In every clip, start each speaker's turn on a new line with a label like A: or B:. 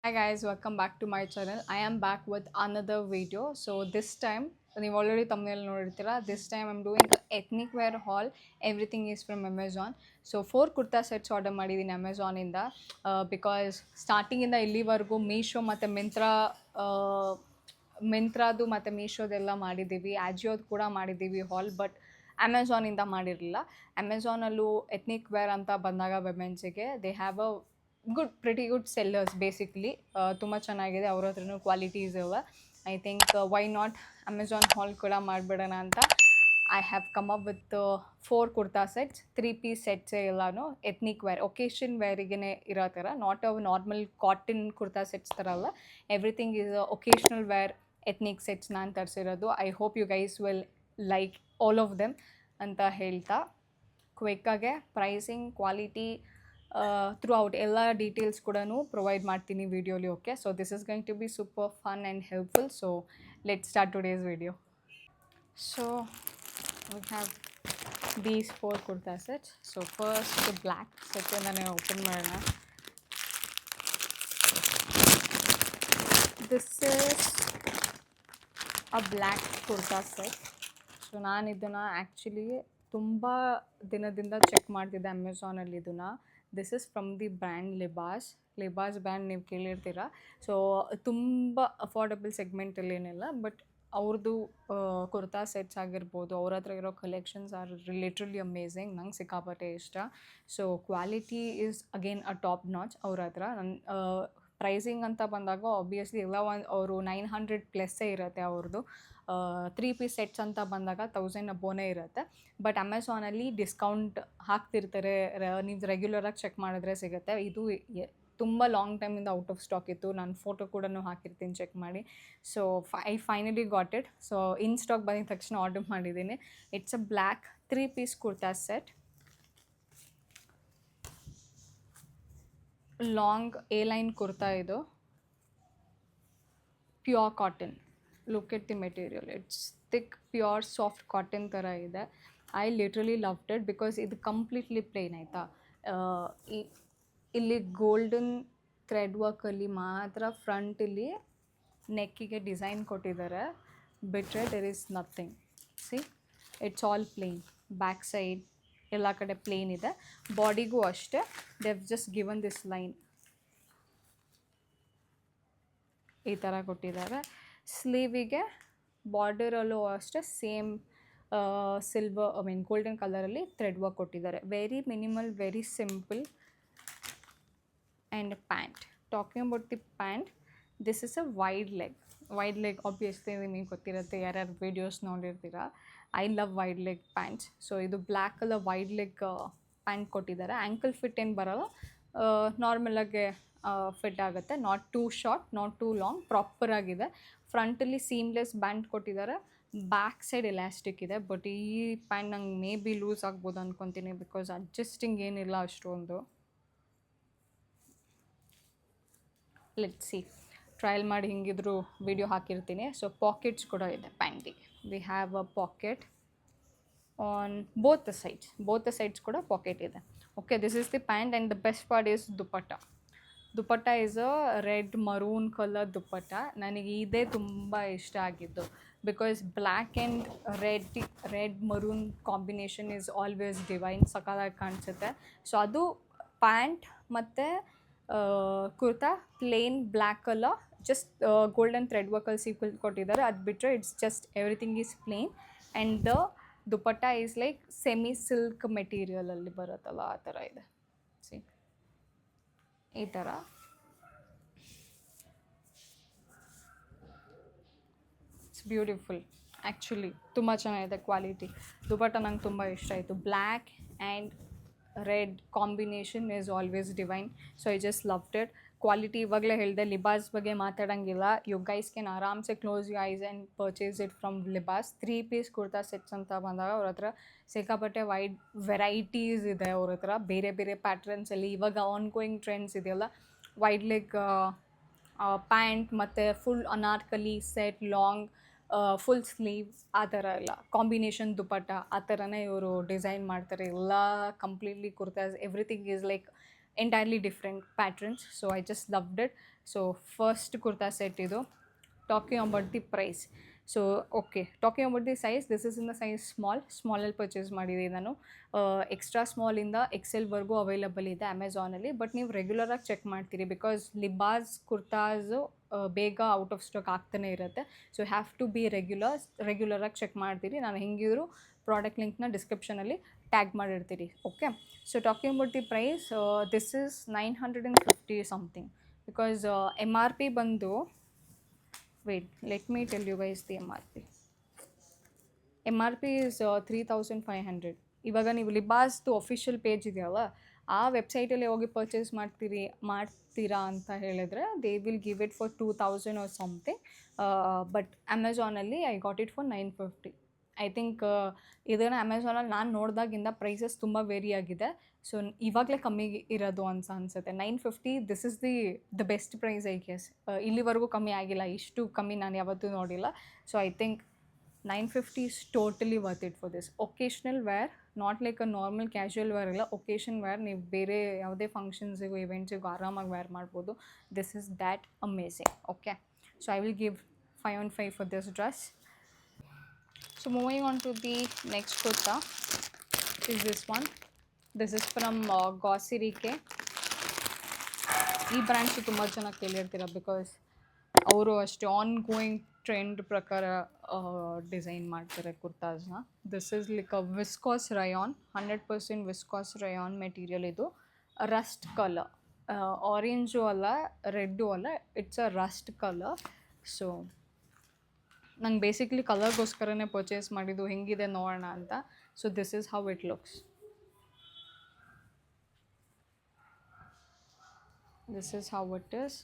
A: Hi guys, welcome back to my channel. I am back with another video. So this time, ನೀವು already ತಮ್ಮನೇಲಿ ನೋಡಿರ್ತೀರಾ. This time I'm doing a ethnic wear haul. Everything is from Amazon. So 4 kurta sets order ಮಾಡಿದ್ದೀನಿ ಅಮೆಝಾನಿಂದ. Because ಸ್ಟಾರ್ಟಿಂಗಿಂದ ಇಲ್ಲಿವರೆಗೂ ಮೀಶೋ ಮತ್ತು ಮಿಂತ್ರಾದು ಮತ್ತು ಮೀಶೋದೆಲ್ಲ ಮಾಡಿದ್ದೀವಿ, ಆಜಿಯೋದು ಕೂಡ ಮಾಡಿದ್ದೀವಿ ಹಾಲ್. But ಅಮೆಝಾನಿಂದ ಮಾಡಿರಲಿಲ್ಲ. ಅಮೆಝಾನಲ್ಲೂ ಎಥ್ನಿಕ್ ವೇರ್ ಅಂತ ಬಂದಾಗ ವುಮೆನ್ಸಿಗೆ they have a pretty good sellers basically. ತುಂಬ ಚೆನ್ನಾಗಿದೆ, ಅವ್ರ ಹತ್ರನೂ ಕ್ವಾಲಿಟೀಸ್ ಇವೆ. I think why not Amazon haul ಕೂಡ ಮಾಡಿಬಿಡೋಣ ಅಂತ I have come up with 4 kurta sets. 3 piece ಸೆಟ್ಸೇ ಎಲ್ಲನೂ ಎಥ್ನಿಕ್ ವೇರ್, ಒಕೇಶನ್ ವೇರಿಗೇ ಇರೋ ಥರ, not a normal cotton kurta sets ಥರ ಅಲ್ಲ. Everything is occasional wear ethnic sets ನಾನು ತರಿಸಿರೋದು. I hope you guys will like all of them ಅಂತ ಹೇಳ್ತಾ, ಕ್ವಿಕ್ಕಾಗೆ ಪ್ರೈಸಿಂಗ್, ಕ್ವಾಲಿಟಿ, ಥ್ರೂ ಔಟ್ ಎಲ್ಲ ಡೀಟೇಲ್ಸ್ ಕೂಡ ಪ್ರೊವೈಡ್ ಮಾಡ್ತೀನಿ ವಿಡಿಯೋಲಿ. Okay, so this is going to be super fun and helpful. So let start today's video. So we have these 4 kurta sets. So first the black set ಇಂದಾನೆ open ಮಾಡೋಣ. This is a black kurta set. So ನಾನು ಇದನ್ನು actually ತುಂಬ ದಿನದಿಂದ check ಮಾಡ್ತಿದ್ದೆ ಅಮೆಝಾನಲ್ಲಿ ಇದನ್ನು. This is from the brand Libas brand ನೀವು ಕೇಳಿರ್ತೀರ. ಸೊ ತುಂಬ ಅಫೋರ್ಡಬಲ್ ಸೆಗ್ಮೆಂಟಲ್ಲೇನಿಲ್ಲ, ಬಟ್ ಅವ್ರದ್ದು ಕುರ್ತಾ ಸೆಟ್ಸ್ ಆಗಿರ್ಬೋದು, ಅವ್ರ ಹತ್ರ ಇರೋ ಕಲೆಕ್ಷನ್ಸ್ ಆರ್ ಲಿಟ್ರಲಿ ಅಮೇಝಿಂಗ್. ನಂಗೆ ಸಿಕ್ಕಾಪಟ್ಟೆ ಇಷ್ಟ. So quality is again a top notch ಅವ್ರ ಹತ್ರ. ಪ್ರೈಸಿಂಗ್ ಅಂತ ಬಂದಾಗ ಆಬ್ವಿಯಸ್ಲಿ ಎಲ್ಲ ಅವರು 900+ ಇರುತ್ತೆ ಅವ್ರದ್ದು. 3 ಪೀಸ್ ಸೆಟ್ಸ್ ಅಂತ ಬಂದಾಗ 1000 ಅಬೋನೇ ಇರುತ್ತೆ. ಬಟ್ ಅಮೆಝಾನಲ್ಲಿ ಡಿಸ್ಕೌಂಟ್ ಹಾಕ್ತಿರ್ತಾರೆ, ನೀವು ರೆಗ್ಯುಲರಾಗಿ ಚೆಕ್ ಮಾಡಿದ್ರೆ ಸಿಗುತ್ತೆ. ಇದು ತುಂಬ ಲಾಂಗ್ ಟೈಮಿಂದ ಔಟ್ ಆಫ್ ಸ್ಟಾಕ್ ಇತ್ತು. ನಾನು ಫೋಟೋ ಕೂಡ ಹಾಕಿರ್ತೀನಿ, ಚೆಕ್ ಮಾಡಿ. So I finally got it. So in stock ಬಂದಿದ ತಕ್ಷಣ ಆರ್ಡರ್ ಮಾಡಿದ್ದೀನಿ. It's a black 3 piece kurta set. Long A line kurta ಇದು. Pure cotton. Look at the material, it's thick pure soft cotton ಥರ ಇದೆ. I literally loved it because ಇದು completely plain ಆಯಿತಾ. ಇಲ್ಲಿ golden thread ವರ್ಕಲ್ಲಿ ಮಾತ್ರ ಫ್ರಂಟಲ್ಲಿ ನೆಕ್ಕಿಗೆ ಡಿಸೈನ್ ಕೊಟ್ಟಿದ್ದಾರೆ, ಬಿಟ್ಟರೆ there is nothing. See, it's all plain. Back side ಎಲ್ಲ ಕಡೆ ಪ್ಲೇನ್ ಇದೆ. ಬಾಡಿಗೂ ಅಷ್ಟೇ, they have just given this line ಈ ಥರ ಕೊಟ್ಟಿದ್ದಾರೆ. ಸ್ಲೀವಿಗೆ ಬಾರ್ಡರಲ್ಲೂ ಅಷ್ಟೇ ಸೇಮ್ ಗೋಲ್ಡನ್ ಕಲರಲ್ಲಿ ಥ್ರೆಡ್ ವರ್ಕ್ ಕೊಟ್ಟಿದ್ದಾರೆ. Very minimal, very simple. And pant, talking about the pant, this is a wide leg. Obviously ನಿಮಗೆ ಗೊತ್ತಿರುತ್ತೆ, ಯಾರ್ಯಾರು ವೀಡಿಯೋಸ್ ನೋಡಿರ್ತೀರ. I love wide leg pants. So ಇದು ಬ್ಲ್ಯಾಕಲ್ಲ ವೈಡ್ ಲೆಗ್ ಪ್ಯಾಂಟ್ ಕೊಟ್ಟಿದ್ದಾರೆ. ಆ್ಯಂಕಲ್ ಫಿಟ್ ಏನು ಬರೋಲ್ಲ, ನಾರ್ಮಲಾಗೆ ಫಿಟ್ ಆಗುತ್ತೆ. Not too short, not too long, ಪ್ರಾಪರಾಗಿದೆ. ಫ್ರಂಟಲ್ಲಿ ಸೀಮ್ಲೆಸ್ ಬ್ಯಾಂಡ್ ಕೊಟ್ಟಿದ್ದಾರೆ. ಬ್ಯಾಕ್ ಸೈಡ್ ಎಲಾಸ್ಟಿಕ್ ಇದೆ. ಬಟ್ ಈ ಪ್ಯಾಂಟ್ ನಂಗೆ ಮೇ ಬಿ ಲೂಸ್ ಆಗ್ಬೋದು ಅಂದ್ಕೊತೀನಿ, ಬಿಕಾಸ್ ಅಡ್ಜಸ್ಟಿಂಗ್ ಏನಿಲ್ಲ ಅಷ್ಟೊಂದು. ಲೆಟ್ಸ್ ಸಿ, ಟ್ರಯಲ್ ಮಾಡಿ ಹಿಂಗಿದ್ರು ವಿಡಿಯೋ ಹಾಕಿರ್ತೀನಿ. ಸೊ ಪಾಕೆಟ್ಸ್ ಕೂಡ ಇದೆ ಪ್ಯಾಂಟಿಗೆ. We have a pocket on both the sides ಕೂಡ ಪಾಕೆಟ್ ಇದೆ. Okay, this is the pant. And the best part is dupatta is a red maroon colour dupatta. ನನಗೆ ಇದೇ ತುಂಬ ಇಷ್ಟ ಆಗಿದ್ದು, because black and red maroon combination is always divine, ಸಕಾಲಾಗಿ ಕಾಣಿಸುತ್ತೆ. So ಅದು ಪ್ಯಾಂಟ್ ಮತ್ತು ಕುರ್ತಾ ಪ್ಲೇನ್ ಬ್ಲ್ಯಾಕ್ ಅಲ್ಲ, ಜಸ್ಟ್ ಗೋಲ್ಡನ್ ಥ್ರೆಡ್ ವರ್ಕಲ್ಲಿ ಸೀಕ್ವೆಲ್ ಕೊಟ್ಟಿದ್ದಾರೆ. ಅದು ಬಿಟ್ಟರೆ it's just everything is plain. And the dupatta is like semi silk ಮೆಟೀರಿಯಲಲ್ಲಿ ಬರುತ್ತಲ್ಲ, ಆ ಥರ ಇದೆ. ಸಿ, ಈ ಥರ. It's beautiful. ಆ್ಯಕ್ಚುಲಿ ತುಂಬ ಚೆನ್ನಾಗಿದೆ ಕ್ವಾಲಿಟಿ. ದುಪಟ್ಟ ನಂಗೆ ತುಂಬ ಇಷ್ಟ ಆಯಿತು. Black and red combination is always divine. So I just loved it. Quality ಇವಾಗಲೇ ಹೇಳಿದೆ, ಲಿಬಾಸ್ ಬಗ್ಗೆ ಮಾತಾಡೋಂಗಿಲ್ಲ. ಯು ಗೈಸ್ ಕ್ಯಾನ್ ಆರಾಮ್ಸೆ close you eyes and purchase it from Libas. 3 piece kurta sets ಅಂತ ಬಂದಾಗ ಅವ್ರ ಹತ್ರ ಸಿಕ್ಕಾಪಟ್ಟೆ ವೈಡ್ ವೆರೈಟೀಸ್ ಇದೆ ಅವ್ರ ಹತ್ರ, ಬೇರೆ ಬೇರೆ ಪ್ಯಾಟ್ರನ್ಸಲ್ಲಿ. ಇವಾಗ ಆನ್ ಗೋಯಿಂಗ್ ಟ್ರೆಂಡ್ಸ್ ಇದೆಯಲ್ಲ, ವೈಡ್ ಲೆಗ್ ಪ್ಯಾಂಟ್ ಮತ್ತು full Anarkali set, long full sleeve, ಆ ಥರ ಎಲ್ಲ ಕಾಂಬಿನೇಷನ್ ದುಪಟ್ಟ, ಆ ಥರನೇ ಇವರು ಡಿಸೈನ್ ಮಾಡ್ತಾರೆ ಎಲ್ಲ. Completely kurtas, everything is like entirely different patterns. So I just loved it. So first kurta set idu. Talking about the price, so okay, talking about the size, this is in the size small ಅಲ್ಲಿ purchase ಮಾಡಿದೆ ನಾನು. Extra ಸ್ಮಾಲಿಂದ ಎಕ್ಸೆಲ್ವರೆಗೂ available ಇದೆ ಅಮೆಝಾನಲ್ಲಿ. But ನೀವು ರೆಗ್ಯುಲರಾಗಿ check ಮಾಡ್ತೀರಿ because Libas kurtas ಬೇಗ out of stock ಆಗ್ತಾನೆ ಇರುತ್ತೆ. ಸೊ ಹ್ಯಾವ್ ಟು ಬಿ ರೆಗ್ಯುಲರಾಗಿ ಚೆಕ್ ಮಾಡ್ತೀರಿ. ನಾನು ಹೆಂಗಿದ್ರು ಪ್ರಾಡಕ್ಟ್ ಲಿಂಕ್ನ ಡಿಸ್ಕ್ರಿಪ್ಷನಲ್ಲಿ ಟ್ಯಾಗ್ ಮಾಡಿರ್ತೀರಿ. Okay, so talking about the price, this is 950 something. Because M R P ಬಂದು, wait, let me tell you guys the MRP. MRP is 3500. ಇವಾಗ ನೀವು ಲಿಬಾಸ್ದು ಅಫಿಷಿಯಲ್ ಪೇಜ್ ಇದೆಯಲ್ಲ, ಆ ವೆಬ್ಸೈಟಲ್ಲಿ ಹೋಗಿ ಪರ್ಚೇಸ್ ಮಾಡ್ತೀರಾ ಅಂತ ಹೇಳಿದ್ರೆ they will give it for 2000 or something. But ಅಮೆಝಾನಲ್ಲಿ I got it for 950. I think ಇದನ್ನು ಅಮೆಝಾನಲ್ಲಿ ನಾನು ನೋಡಿದಾಗಿಂದ ಪ್ರೈಸಸ್ ತುಂಬ ವೇರಿ ಆಗಿದೆ. ಸೊ ಇವಾಗಲೇ ಕಮ್ಮಿ ಇರೋದು ಅನ್ಸುತ್ತೆ. 950, this is the best price I guess. ಇಲ್ಲಿವರೆಗೂ ಕಮ್ಮಿ ಆಗಿಲ್ಲ, ಇಷ್ಟು ಕಮ್ಮಿ ನಾನು ಯಾವತ್ತೂ ನೋಡಿಲ್ಲ. So I think 950 is totally worth it for this. Occasional wear, not like a normal casual wear ಇಲ್ಲ, ಒಕೇಶನ್ ವೇರ್. ನೀವು ಬೇರೆ ಯಾವುದೇ ಫಂಕ್ಷನ್ಸಿಗೂ ಇವೆಂಟ್ಸಿಗೂ ಆರಾಮಾಗಿ ವೇರ್ ಮಾಡ್ಬೋದು. This is that amazing. Okay, so I will give 5 on 5 for this dress. So moving on to the next kurta is this one. This is from Gossirike. ಈ brands ತುಂಬ ಜನ ಕೇಳಿರ್ತೀರ because ಅವರು ಅಷ್ಟೇ ಆನ್ ಗೋಯಿಂಗ್ ಟ್ರೆಂಡ್ ಪ್ರಕಾರ design ಮಾಡ್ತಾರೆ ಕುರ್ತಾಸ್ನ. This is like a viscose rayon, 100% viscose rayon material. ಇದು ರಸ್ಟ್ ಕಲರ್, ಆರೆಂಜು ಅಲ್ಲ, ರೆಡ್ಡು ಅಲ್ಲ, it's a rust colour. So ನಂಗೆ ಬೇಸಿಕ್ಲಿ ಕಲರ್ಗೋಸ್ಕರನೇ ಪರ್ಚೇಸ್ ಮಾಡಿದ್ದು, ಹೆಂಗಿದೆ ನೋಡೋಣ ಅಂತ. So this is how it looks. This is how it is.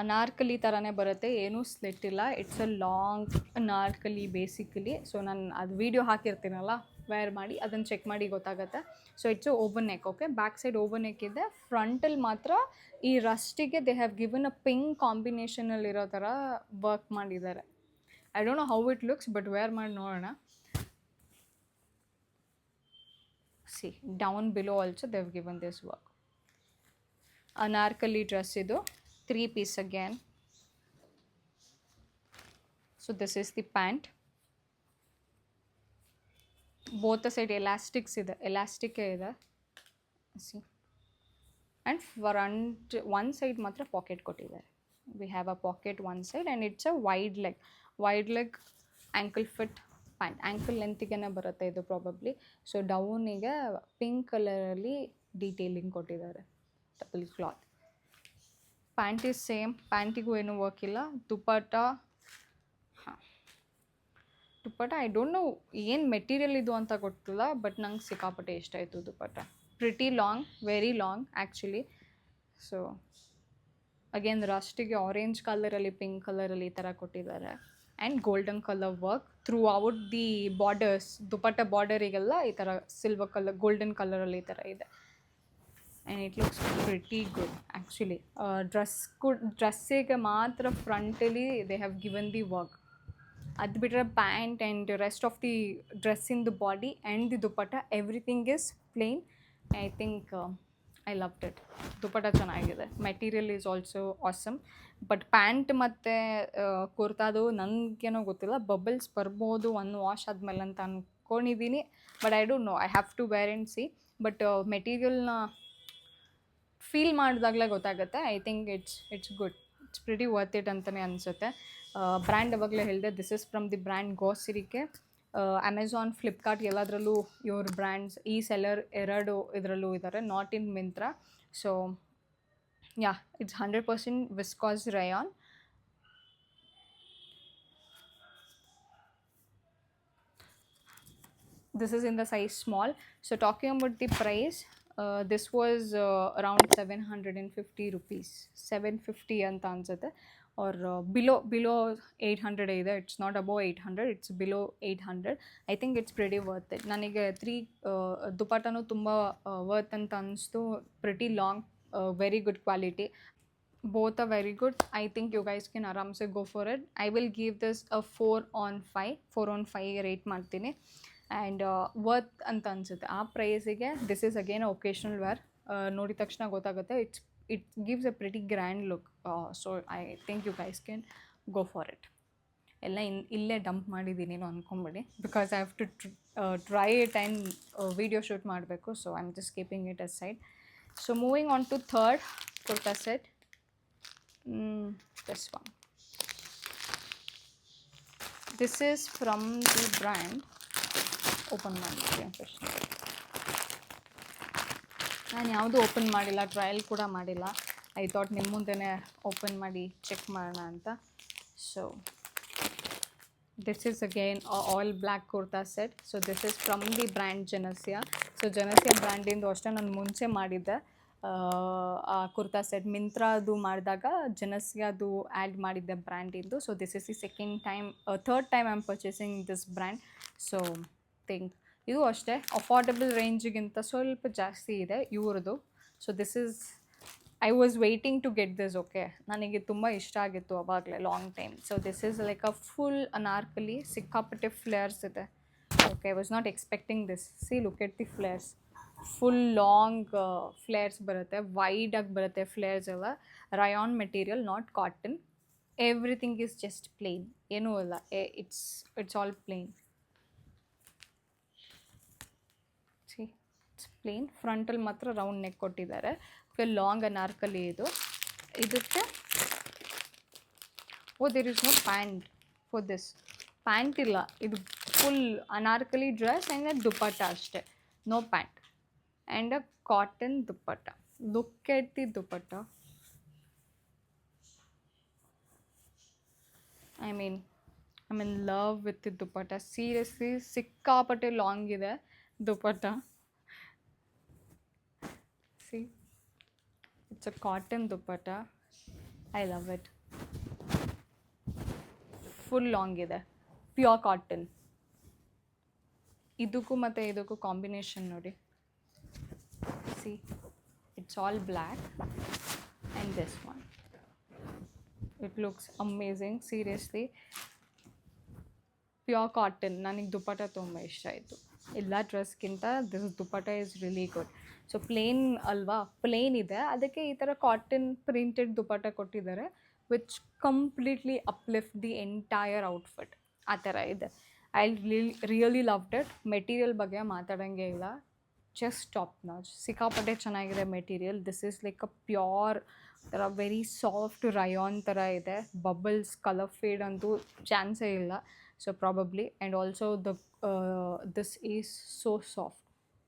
A: Anarkali ಥರನೇ ಬರುತ್ತೆ, ಏನೂ ಸ್ಲಿಟ್ ಇಲ್ಲ. It's a long anarkali basically. So ನಾನು ಅದು ವೀಡಿಯೋ ಹಾಕಿರ್ತೀನಲ್ಲ ವೇರ್ ಮಾಡಿ, ಅದನ್ನು ಚೆಕ್ ಮಾಡಿ ಗೊತ್ತಾಗುತ್ತೆ. So it's over neck. Okay, back side over neck ಇದೆ. ಫ್ರಂಟಲ್ಲಿ ಮಾತ್ರ ಈ ರಸ್ಟಿಗೆ they have given a pink ಕಾಂಬಿನೇಷನಲ್ಲಿರೋ ಥರ ವರ್ಕ್ ಮಾಡಿದ್ದಾರೆ. I don't know how it looks, but wear ಮಾಡಿ ನೋಡೋಣ. See down below also they have given this work. Anarkali dress ಇದು, 3 piece again. So this is the pant. Both the side elastics ಇದೆ, elastic ಇದೆ. See, and front one side ಮಾತ್ರ pocket ಕೊಟ್ಟಿದ್ದಾರೆ. We have a pocket one side and it's a wide leg ankle fit pant. ankle ಲೆಂತಿಗೆನೇ ಬರುತ್ತೆ ಇದು probably. So ಡೌನಿಗೆ pink ಕಲರಲ್ಲಿ detailing ಕೊಟ್ಟಿದ್ದಾರೆ, double cloth. Pant is same, ಪ್ಯಾಂಟಿಗೂ ಏನೂ ವರ್ಕ್ ಇಲ್ಲ. ದುಪಟ್ಟ, ಹಾಂ, ದುಪಟ್ಟ ಐ ಡೋಂಟ್ ನೋ ಏನು ಮೆಟೀರಿಯಲ್ ಇದು ಅಂತ ಗೊತ್ತಿಲ್ಲ, ಬಟ್ ನಂಗೆ ಸಿಕ್ಕಾಪಟ್ಟೆ ಇಷ್ಟ ಆಯಿತು dupatta. Pretty long, very long actually. So again ರಸ್ಟಿಗೆ ಆರೆಂಜ್ ಕಲರಲ್ಲಿ, ಪಿಂಕ್ ಕಲರಲ್ಲಿ ಈ ಥರ ಕೊಟ್ಟಿದ್ದಾರೆ. And golden colour work throughout the borders. Dupatta ಬಾರ್ಡರಿಗೆಲ್ಲ ಈ ಥರ ಸಿಲ್ವರ್ ಕಲರ್, ಗೋಲ್ಡನ್ ಕಲರಲ್ಲಿ ಈ ಥರ ಇದೆ. And it looks pretty good actually. ಡ್ರೆಸ್ಸಿಗೆ ಮಾತ್ರ ಫ್ರಂಟಲ್ಲಿ they have given the work. ಅದು ಬಿಟ್ಟರೆ pant and rest of the dress in the body and the dupatta everything is plain. I think I loved it. Dupatta ಚೆನ್ನಾಗಿದೆ, material is also awesome. But pant ಮತ್ತು ಕುರ್ತಾದು ನನಗೇನೋ ಗೊತ್ತಿಲ್ಲ, ಬಬಲ್ಸ್ ಬರ್ಬೋದು ಒಂದು wash ಆದಮೇಲೆ ಅಂತ ಅಂದ್ಕೊಂಡಿದ್ದೀನಿ. But I don't know, I have to wear and see. But ಮೆಟೀರಿಯಲ್ನ ಫೀಲ್ ಮಾಡಿದಾಗಲೇ ಗೊತ್ತಾಗುತ್ತೆ. I think it's good, it's pretty worth it ಅಂತಲೇ ಅನಿಸುತ್ತೆ. ಬ್ರ್ಯಾಂಡ್ ಅವಾಗಲೇ ಹೇಳಿದೆ, this is from the brand Gosriki. Amazon, Flipkart ಎಲ್ಲದರಲ್ಲೂ ಇವ್ರ ಬ್ರ್ಯಾಂಡ್ಸ್, ಈ ಸೆಲ್ಲರ್ ಎರಡು ಇದರಲ್ಲೂ ಇದ್ದಾರೆ, not in Myntra. So yeah, it's 100% viscose rayon. This is in the size small. So talking about the price, this was around 750 rupees, 750 ಅಂತ ಅನಿಸುತ್ತೆ. ಆರ್ ಬಿಲೋ 800 ಇದೆ. It's not above 800, it's below 800. I think it's pretty worth it. ನನಗೆ ದುಪಟ್ಟನೂ ತುಂಬ worth ಅಂತ ಅನಿಸ್ತು. Pretty long, very good quality. both are very good. I think you guys can aram se go for it. I will give this a 4 on 5 rate ಮಾಡ್ತೀನಿ. And worth ಅಂತ ಅನಿಸುತ್ತೆ ಆ ಪ್ರೈಸಿಗೆ. This is again occasional wear, ನೋಡಿದ ತಕ್ಷಣ ಗೊತ್ತಾಗುತ್ತೆ. It gives a pretty grand look. So I think you guys can go for it. ಎಲ್ಲ ಇಲ್ಲೇ ಡಂಪ್ ಮಾಡಿದ್ದೀನೇನೋ ಅಂದ್ಕೊಂಬಿಡಿ, because I have to try it and video shoot ಮಾಡಬೇಕು. So I am just keeping it aside. So moving on to third kurta set. This one. This is from the brand. Open ಮಾಡಿದ್ದೀನಿ first. ನಾನು ಯಾವುದೂ open ಮಾಡಿಲ್ಲ, trial ಕೂಡ ಮಾಡಿಲ್ಲ. I thought ನಿಮ್ಮ ಮುಂದೆನೇ open ಮಾಡಿ ಚೆಕ್ ಮಾಡೋಣ ಅಂತ. So this is again all black kurta set. So this is from the brand Janasya. So Janasya ಬ್ರ್ಯಾಂಡಿಂದು ಅಷ್ಟೇ ನಾನು ಮುಂಚೆ ಮಾಡಿದ್ದೆ ಆ ಕುರ್ತಾ ಸೆಟ್. ಮಿಂತ್ರಾದು ಮಾಡಿದಾಗ ಜನಸ್ಯಾದು ಆ್ಯಡ್ ಮಾಡಿದ್ದೆ ಬ್ರ್ಯಾಂಡಿಂದು. So this is the third time I am purchasing this brand. So think ಇದು ಅಷ್ಟೇ ಅಫೋರ್ಡೆಬಲ್ ರೇಂಜಿಗಿಂತ ಸ್ವಲ್ಪ ಜಾಸ್ತಿ ಇದೆ ಇವ್ರದ್ದು. So this is I was waiting to get this. Okay, ನನಗೆ ತುಂಬ ಇಷ್ಟ ಆಗಿತ್ತು ಅವಾಗಲೇ long time. So this is like a full anarkali, ಸಿಕ್ಕಾಪಟ್ಟೆ ಫ್ಲೇರ್ಸ್ ಇದೆ. Okay, I was not expecting this. See look at the flares. Full long flares ಬರುತ್ತೆ, ವೈಡಾಗಿ ಬರುತ್ತೆ ಫ್ಲೇರ್ಸ್ ಎಲ್ಲ. Rayon material, not cotton. Everything is just plain, ಏನೂ ಇಲ್ಲ. It's all plain. See it's plain. ಫ್ರಂಟಲ್ಲಿ ಮಾತ್ರ ರೌಂಡ್ ನೆಕ್ ಕೊಟ್ಟಿದ್ದಾರೆ. Okay, long anarkali ಇದು. ಇದಕ್ಕೆ there is no pant for this. Pant ಇಲ್ಲ, ಇದು full anarkali dress and dupatta ಅಷ್ಟೇ, no pant. And a cotton dupatta. Look at the dupatta. I mean love with the dupatta. Seriously ಸಿಕ್ಕಾಪಟ್ಟೆ long ಇದೆ dupatta. See, it's a cotton dupatta. I love it. Full long ಇದೆ, pure cotton. ಇದಕ್ಕೂ ಮತ್ತು ಇದಕ್ಕೂ combination ನೋಡಿ. See, it's all black and this one. It looks amazing. Seriously pure cotton. ನನಗೆ ದುಪ್ಪಟ್ಟ ತುಂಬ ಇಷ್ಟ ಆಯಿತು ಎಲ್ಲ ಡ್ರೆಸ್ಗಿಂತ. This dupatta is really good. So plain ಅಲ್ವಾ, ಪ್ಲೇನ್ ಇದೆ, ಅದಕ್ಕೆ ಈ ಥರ ಕಾಟನ್ ಪ್ರಿಂಟೆಡ್ ದುಪ್ಪಟ್ಟ ಕೊಟ್ಟಿದ್ದಾರೆ, which completely uplift the entire outfit. ಆ ಥರ ಇದೆ. I really loved it. Material ಬಗ್ಗೆ ಮಾತಾಡೋಂಗೆ ಇಲ್ಲ, ಜಸ್ಟ್ ಟಾಪ್ ನಾಚ್. ಸಿಕ್ಕಾಪಟ್ಟೆ ಚೆನ್ನಾಗಿದೆ material. This is like a pure ಥರ ವೆರಿ ಸಾಫ್ಟ್ ರಯಾನ್ ಥರ ಇದೆ. ಬಬಲ್ಸ್, ಕಲರ್ ಫೇಡ್ ಅಂತೂ ಚಾನ್ಸೇ ಇಲ್ಲ. So probably. And also this is so soft.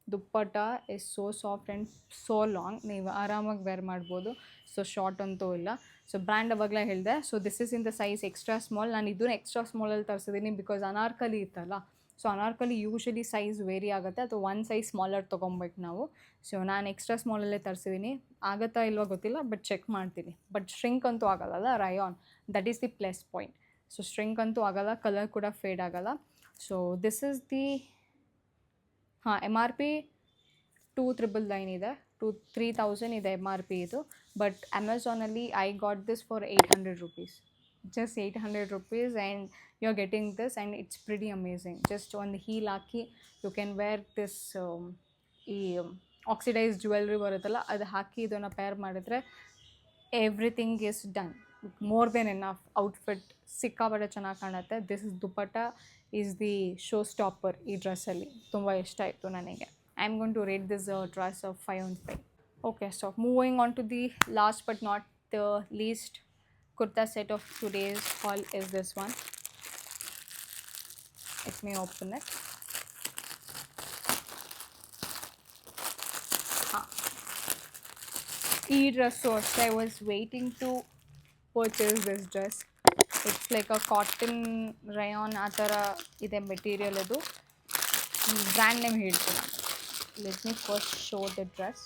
A: Dupatta is so soft and so long. ನೀವು ಆರಾಮಾಗಿ ವೇರ್ ಮಾಡ್ಬೋದು. ಸೊ ಶಾರ್ಟ್ ಅಂತೂ ಇಲ್ಲ. ಸೊ ಬ್ರ್ಯಾಂಡ್ ಅವಾಗಲೇ ಹೇಳಿದೆ. So this is in the size extra small. ನಾನು ಇದನ್ನು ಎಕ್ಸ್ಟ್ರಾ ಸ್ಮಾಲಲ್ಲಿ ತರಿಸಿದ್ದೀನಿ, ಬಿಕಾಸ್ ಅನಾರ್ಕಲಿ ಇತ್ತಲ್ಲ. So Anarkali usually size vary ಆಗುತ್ತೆ, ಅಥವಾ ಒಂದು ಸೈಜ್ ಸ್ಮಾಲರ್ ತೊಗೊಬೇಕು ನಾವು. ಸೊ ನಾನು ಎಕ್ಸ್ಟ್ರಾ ಸ್ಮಾಲಲ್ಲೇ ತರಿಸಿದ್ದೀನಿ. ಆಗುತ್ತಾ ಇಲ್ವೋ ಗೊತ್ತಿಲ್ಲ, ಬಟ್ ಚೆಕ್ ಮಾಡ್ತೀನಿ. ಬಟ್ ಶ್ರಿಂಕ್ ಅಂತೂ ಆಗೋಲ್ಲ, rayon. That is the plus point. So shrink ಅಂತೂ ಆಗೋಲ್ಲ, ಕಲರ್ ಕೂಡ ಫೇಡ್ ಆಗೋಲ್ಲ. So this is the MRP 2,999 ಇದೆ. 3,000 ಇದೆ MRP ಇದು. ಬಟ್ ಅಮೆಝಾನಲ್ಲಿ I got this for 800 rupees. Just 800 rupees and you are getting this and it's pretty amazing. Just ಒಂದು heel ಹಾಕಿ ಯು ಕ್ಯಾನ್ ವೇರ್ ದಿಸ್. ಈ oxidise jewellery ಬರುತ್ತಲ್ಲ, ಅದು ಹಾಕಿ ಇದನ್ನು ಪೇರ್ ಮಾಡಿದ್ರೆ everything is done. More than enough. Outfit ಸಿಕ್ಕಾಪಟ್ಟೆ ಚೆನ್ನಾಗಿ ಕಾಣುತ್ತೆ. This dupatta is the show stopper ಈ ಡ್ರೆಸ್ಸಲ್ಲಿ. ತುಂಬ ಇಷ್ಟ ಆಯಿತು ನನಗೆ. I am going to rate this dress of 5 on 5. Okay, so moving on to the last but not the least kurta set of today's haul is this one. Let me open it. Ee dress also, I was waiting to purchase this dress. It's like a cotton rayon ಆ ಥರ ಇದೆ material. ಅದು brand name ಹೇಳ್ತೀನಿ. Let me first show the dress.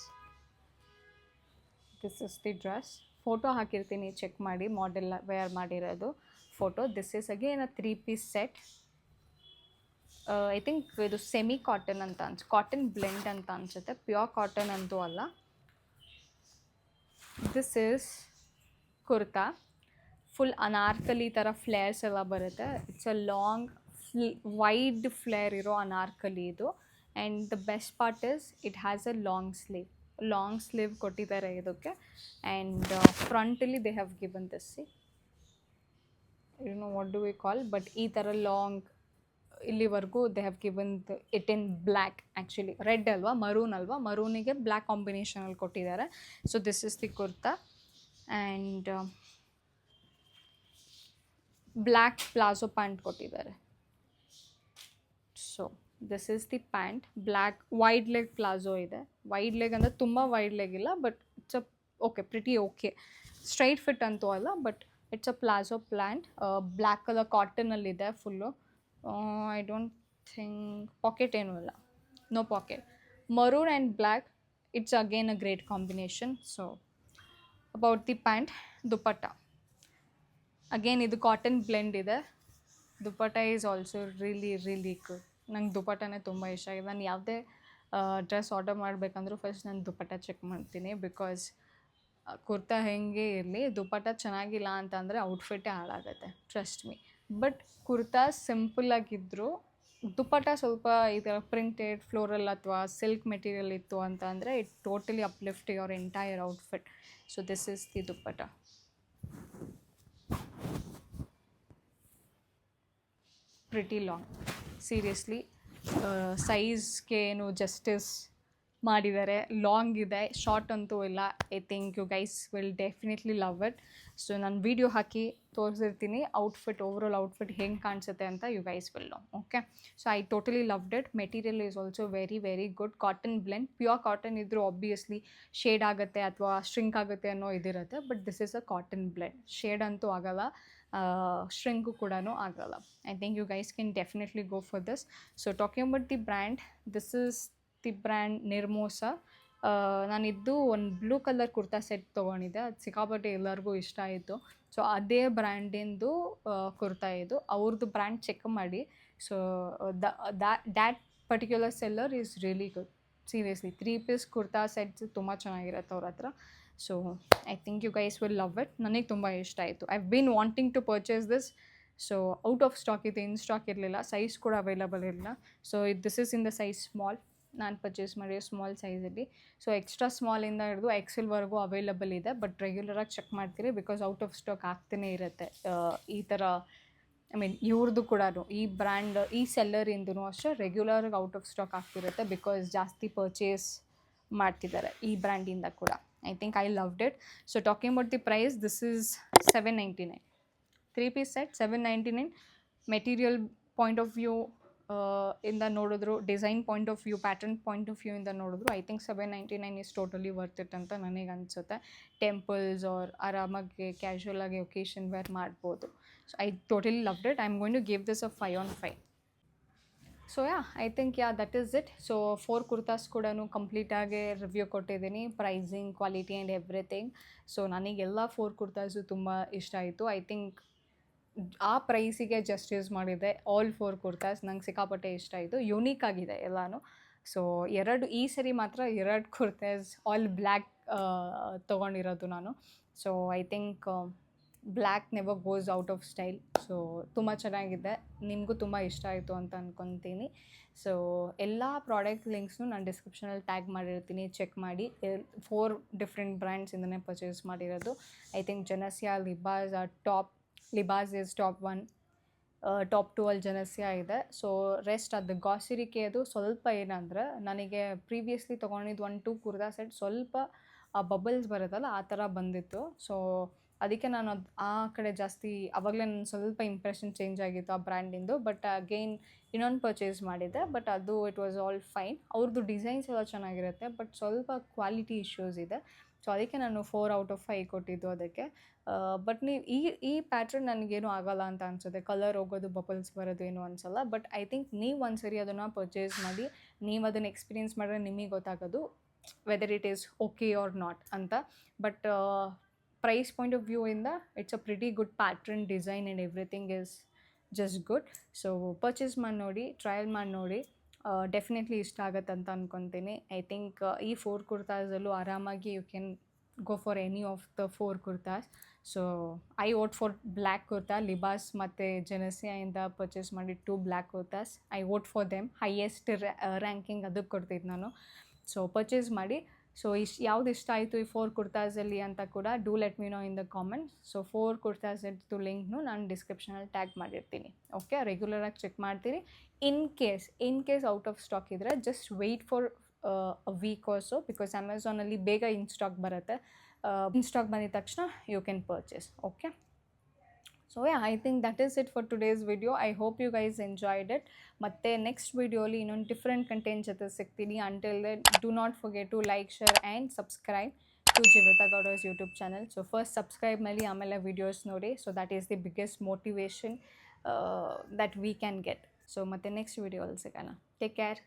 A: This is the dress. Photo ಹಾಕಿರ್ತೀನಿ, check ಮಾಡಿ. Model wear ಮಾಡಿರೋದು photo. This is again a 3-piece set. I think ಇದು semi cotton ಅಂತ ಕಾಟನ್ ಬ್ಲೆಂಡ್ ಅಂತ ಅನಿಸುತ್ತೆ. ಪ್ಯೂರ್ ಕಾಟನ್ ಅಂತೂ ಅಲ್ಲ. This is kurta. Full Anarkali ಥರ ಫ್ಲೇರ್ಸ್ ಎಲ್ಲ ಬರುತ್ತೆ. It's a long wide flare ಇರೋ ಅನಾರ್ಕಲಿ ಇದು. And the best part is it has a long sleeve. Long sleeve ಕೊಟ್ಟಿದ್ದಾರೆ ಇದಕ್ಕೆ. ಆ್ಯಂಡ್ ಫ್ರಂಟಲ್ಲಿ they have given this, see you know what do we call, but ಈ ಥರ long ಇಲ್ಲಿವರೆಗೂ they have given it in black. Actually red ಅಲ್ವಾ, maroon ಅಲ್ವಾ, ಮರೂನಿಗೆ black ಕಾಂಬಿನೇಷನಲ್ಲಿ ಕೊಟ್ಟಿದ್ದಾರೆ. So this is the kurta. And black palazzo pant ಕೊಟ್ಟಿದ್ದಾರೆ. So this is the pant. Black wide leg palazzo ಇದೆ. ವೈಡ್ ಲೆಗ್ ಅಂದರೆ ತುಂಬ ವೈಡ್ ಲೆಗ್ ಇಲ್ಲ, but it's a okay, pretty okay. Straight fit ಅಂತೂ ಅಲ್ಲ, but it's a palazzo pant. Black colour ಕಾಟನಲ್ಲಿದೆ full. I don't think pocket ಏನೂ ಇಲ್ಲ, no pocket. Maroon and black, it's again a great combination. So about the pant. Dupatta again ಇದು cotton blend ಇದೆ. Dupatta is also really good. ನಂಗೆ ದುಪ್ಪಟ್ಟನೇ ತುಂಬ ಇಷ್ಟ ಆಗಿದೆ. ನಾನು ಯಾವುದೇ ಡ್ರೆಸ್ ಆರ್ಡರ್ ಮಾಡಬೇಕಂದ್ರೂ ಫಸ್ಟ್ ನಾನು ದುಪ್ಪಟ್ಟ ಚೆಕ್ ಮಾಡ್ತೀನಿ. ಬಿಕಾಸ್ ಕುರ್ತಾ ಹೆಂಗೆ ಇರಲಿ, ದುಪ್ಪಟ್ಟ ಚೆನ್ನಾಗಿಲ್ಲ ಅಂತಂದರೆ ಔಟ್ಫಿಟ್ಟೇ ಹಾಳಾಗುತ್ತೆ, ಟ್ರಸ್ಟ್ ಮೀ. ಬಟ್ ಕುರ್ತಾ ಸಿಂಪಲ್ಲಾಗಿದ್ದರೂ ದುಪ್ಪಟ್ಟ ಸ್ವಲ್ಪ ಈ ಥರ ಪ್ರಿಂಟೆಡ್ ಫ್ಲೋರಲ್ ಅಥವಾ ಸಿಲ್ಕ್ ಮೆಟೀರಿಯಲ್ ಇತ್ತು ಅಂತ ಅಂದರೆ it totally uplift your entire outfit. So this is the dupatta. Pretty long, seriously ಸೈಜ್ಗೆ ಏನು ಜಸ್ಟಿಸ್ ಮಾಡಿದ್ದಾರೆ. ಲಾಂಗ್ ಇದೆ, ಶಾರ್ಟ್ ಅಂತೂ ಇಲ್ಲ. I think you guys will definitely love it. So ನಾನು ವೀಡಿಯೋ ಹಾಕಿ ತೋರಿಸಿರ್ತೀನಿ ಔಟ್ಫಿಟ್, ಓವರಾಲ್ ಔಟ್ಫಿಟ್ ಹೆಂಗೆ ಕಾಣಿಸುತ್ತೆ ಅಂತ. You guys will know. Okay, so I totally loved it. Material is also very good. Cotton blend, pure cotton ಇದ್ದರೂ obviously shade ಆಗುತ್ತೆ ಅಥವಾ shrink ಆಗುತ್ತೆ ಅನ್ನೋ ಇದಿರುತ್ತೆ. But this is a cotton blend, shade ಅಂತೂ ಆಗಲ್ಲ, ಶ್ರಿಂಕು ಕೂಡ ಆಗಲ್ಲ. I think you guys can definitely go for this. So talking about the brand, this is the brand Nirmosa. ನಾನಿದ್ದು ಒಂದು ಬ್ಲೂ ಕಲರ್ ಕುರ್ತಾ ಸೆಟ್ ತೊಗೊಂಡಿದ್ದೆ, ಅದು ಸಿಕ್ಕಾಪಟ್ಟೆ ಎಲ್ಲರಿಗೂ ಇಷ್ಟ ಆಯಿತು. ಸೊ ಅದೇ ಬ್ರ್ಯಾಂಡಿಂದು ಕುರ್ತಾ ಇದು. ಅವ್ರದ್ದು ಬ್ರ್ಯಾಂಡ್ ಚೆಕ್ ಮಾಡಿ. So that particular seller is really good. Seriously 3 piece kurta sets ತುಂಬ ಚೆನ್ನಾಗಿರುತ್ತೆ ಅವ್ರ ಹತ್ರ. So I think you guys will love it. ನನಗೆ ತುಂಬ ಇಷ್ಟ ಆಯಿತು. I been wanting to purchase this. So out of stock ಇದೆ, ಇನ್ ಸ್ಟಾಕ್ ಇರಲಿಲ್ಲ, ಸೈಜ್ ಕೂಡ ಅವೈಲಬಲ್ ಇರಲಿಲ್ಲ. So this is in the size small. ನಾನು ಪರ್ಚೇಸ್ ಮಾಡಿರೋ ಸ್ಮಾಲ್ ಸೈಜಲ್ಲಿ. ಸೊ ಎಕ್ಸ್ಟ್ರಾ ಸ್ಮಾಲಿಂದ ಹಿಡಿದು ಎಕ್ಸೆಲ್ವರೆಗೂ ಅವೈಲಬಲ್ ಇದೆ. ಬಟ್ ರೆಗ್ಯುಲರಾಗಿ ಚೆಕ್ ಮಾಡ್ತೀರಿ, ಬಿಕಾಸ್ ಔಟ್ ಆಫ್ ಸ್ಟಾಕ್ ಆಗ್ತಾನೇ ಇರುತ್ತೆ. ಈ ಥರ ಐ ಮೀನ್ ಇವ್ರದ್ದು ಕೂಡ, ಈ ಬ್ರ್ಯಾಂಡ್, ಈ ಸೆಲ್ಲರಿಂದೂ ಅಷ್ಟೇ ರೆಗ್ಯುಲರಾಗಿ ಔಟ್ ಆಫ್ ಸ್ಟಾಕ್ ಆಗ್ತಿರುತ್ತೆ. ಬಿಕಾಸ್ ಜಾಸ್ತಿ ಪರ್ಚೇಸ್ ಮಾಡ್ತಿದ್ದಾರೆ ಈ ಬ್ರ್ಯಾಂಡಿಂದ ಕೂಡ. I think I loved it. So talking about the price, this is $799. 3 piece set $799. Material point of view ಇಂದ ನೋಡಿದ್ರು, design point of view, pattern point of view ಇಂದ ನೋಡಿದ್ರು, I think $799 is totally worth it ಅಂತ ನನಗೆ ಅನಿಸುತ್ತೆ. Temples are ಆರಾಮಾಗಿ casual ಆಗಿ occasion wear ಮಾಡ್ಬೋದು. So I totally loved it. I am going to give this a 5 on 5. So I think that is it. So 4 kurtas ಕೂಡ ಕಂಪ್ಲೀಟಾಗಿ review ಕೊಟ್ಟಿದ್ದೀನಿ, pricing, quality and everything. So ನನಗೆಲ್ಲ 4 ಕುರ್ತಾಸು ತುಂಬ ಇಷ್ಟ ಆಯಿತು. ಐ ಥಿಂಕ್ ಆ ಪ್ರೈಸಿಗೆ ಜಸ್ಟಿಸ್ ಮಾಡಿದೆ. ಆಲ್ 4 ಕುರ್ತಾಸ್ ನಂಗೆ ಸಿಕ್ಕಾಪಟ್ಟೆ ಇಷ್ಟ ಆಯಿತು. ಯುನೀಕ್ ಆಗಿದೆ ಎಲ್ಲನೂ. ಸೊ ಈ ಸರಿ ಮಾತ್ರ 2 ಕುರ್ತಾಸ್ ಆಲ್ ಬ್ಲ್ಯಾಕ್ ತೊಗೊಂಡಿರೋದು ನಾನು. So I think black never goes out of style. So ತುಂಬ ಚೆನ್ನಾಗಿದೆ, ನಿಮಗೂ ತುಂಬ ಇಷ್ಟ ಆಯಿತು ಅಂತ ಅಂದ್ಕೊತೀನಿ. ಸೊ ಎಲ್ಲ ಪ್ರಾಡಕ್ಟ್ ಲಿಂಕ್ಸ್ನು ನಾನು ಡಿಸ್ಕ್ರಿಪ್ಷನಲ್ಲಿ ಟ್ಯಾಗ್ ಮಾಡಿರ್ತೀನಿ, ಚೆಕ್ ಮಾಡಿ. 4 ಡಿಫ್ರೆಂಟ್ ಬ್ರ್ಯಾಂಡ್ಸಿಂದನೇ ಪರ್ಚೇಸ್ ಮಾಡಿರೋದು. I think Janasya, Libas are top. Libas is top 1, top 2 ಅಲ್ಲಿ ಜನಸ್ಯಾ ಇದೆ. ಸೊ ರೆಸ್ಟ್ ಅದು ಗಾಸಿರಿಕೆ. ಅದು ಸ್ವಲ್ಪ ಏನಂದರೆ ನನಗೆ ಪ್ರೀವಿಯಸ್ಲಿ ತೊಗೊಂಡಿದ್ದು 1-2 ಕುರ್ತಾ ಸೆಟ್ ಸ್ವಲ್ಪ ಬಬಲ್ಸ್ ಬರುತ್ತಲ್ಲ ಆ ಥರ ಬಂದಿತ್ತು. ಸೊ ಅದಕ್ಕೆ ನಾನು ಅದು ಆ ಕಡೆ ಜಾಸ್ತಿ ಆವಾಗಲೇ ನನ್ನ ಸ್ವಲ್ಪ ಇಂಪ್ರೆಷನ್ ಚೇಂಜ್ ಆಗಿತ್ತು ಆ ಬ್ರ್ಯಾಂಡಿಂದು. ಬಟ್ ಅಗೈನ್ ಇನ್ನೊಂದು ಪರ್ಚೇಸ್ ಮಾಡಿದ್ದೆ, ಬಟ್ ಅದು ಇಟ್ ವಾಸ್ ಆಲ್ ಫೈನ್. ಅವ್ರದ್ದು ಡಿಸೈನ್ಸ್ ಎಲ್ಲ ಚೆನ್ನಾಗಿರುತ್ತೆ, ಬಟ್ ಸ್ವಲ್ಪ ಕ್ವಾಲಿಟಿ ಇಶ್ಯೂಸ್ ಇದೆ. ಸೊ ಅದಕ್ಕೆ ನಾನು 4 out of 5 ಕೊಟ್ಟಿದ್ದು ಅದಕ್ಕೆ. ಬಟ್ ನೀವು ಈ ಪ್ಯಾಟ್ರನ್ ನನಗೇನು ಆಗೋಲ್ಲ ಅಂತ ಅನಿಸುತ್ತೆ. ಕಲರ್ ಹೋಗೋದು, ಬಬಲ್ಸ್ ಬರೋದು ಏನು ಅನಿಸಲ್ಲ. ಬಟ್ ಐ ಥಿಂಕ್ ನೀವು ಒಂದ್ಸರಿ ಅದನ್ನು ಪರ್ಚೇಸ್ ಮಾಡಿ, ನೀವು ಅದನ್ನು ಎಕ್ಸ್ಪೀರಿಯೆನ್ಸ್ ಮಾಡಿದ್ರೆ ನಿಮಗೆ ಗೊತ್ತಾಗೋದು whether it is okay or not ಅಂತ. But price point of view ಇಂದ it's a pretty good pattern, design and everything is just good. So purchase ಮಾಡಿ ನೋಡಿ, ಟ್ರಯಲ್ ಮಾಡಿ ನೋಡಿ, ಡೆಫಿನೆಟ್ಲಿ ಇಷ್ಟ ಆಗುತ್ತೆ ಅಂತ ಅಂದ್ಕೊತೀನಿ. ಐ ಥಿಂಕ್ ಈ 4 ಕುರ್ತಾಸಲ್ಲೂ ಆರಾಮಾಗಿ you can go for any of the 4 kurtas. So I vote for black kurta. Libas ಮತ್ತು ಜನಸ್ಯಾಯಿಂದ ಪರ್ಚೇಸ್ ಮಾಡಿ 2 black kurtas. I vote for them. Highest ranking ಅದಕ್ಕೆ ಕೊಡ್ತಿದ್ದು ನಾನು. ಸೊ ಪರ್ಚೇಸ್ ಮಾಡಿ, ಸೊ ಯಾವ್ದು ಇಷ್ಟ ಆಯಿತು ಈ 4 ಕುರ್ತಾಸಲ್ಲಿ ಅಂತ ಕೂಡ do let me know in the comments. So 4 ಕುರ್ತಾಸದ್ದು ಲಿಂಕ್ನು ನಾನು ಡಿಸ್ಕ್ರಿಪ್ಷನಲ್ಲಿ ಟ್ಯಾಗ್ ಮಾಡಿರ್ತೀನಿ. ಓಕೆ, ರೆಗ್ಯುಲರಾಗಿ ಚೆಕ್ ಮಾಡ್ತೀರಿ. In case out of stock ಇದ್ದರೆ just wait for a week also, because ಅಮೆಝಾನಲ್ಲಿ ಬೇಗ ಇನ್ ಸ್ಟಾಕ್ ಬರುತ್ತೆ. ಇನ್ ಸ್ಟಾಕ್ ಬಂದಿದ ತಕ್ಷಣ you can purchase. Okay, so I think that is it for today's video. I hope you guys enjoyed it. ಮತ್ತು next ವಿಡಿಯೋಲಿ ಇನ್ನೊಂದು different content ಜೊತೆ ಸಿಗ್ತೀನಿ. Until then do not forget to like, share and subscribe to Jeevitha Gowdar's YouTube channel. So first subscribe ಮಾಡಿ, ಆಮೇಲೆ videos ನೋಡಿ. So that is the biggest motivation that we can get. So ಮತ್ತೆ next ವಿಡಿಯೋಲ್ಲಿ ಸಿಗೋಣ. Take care.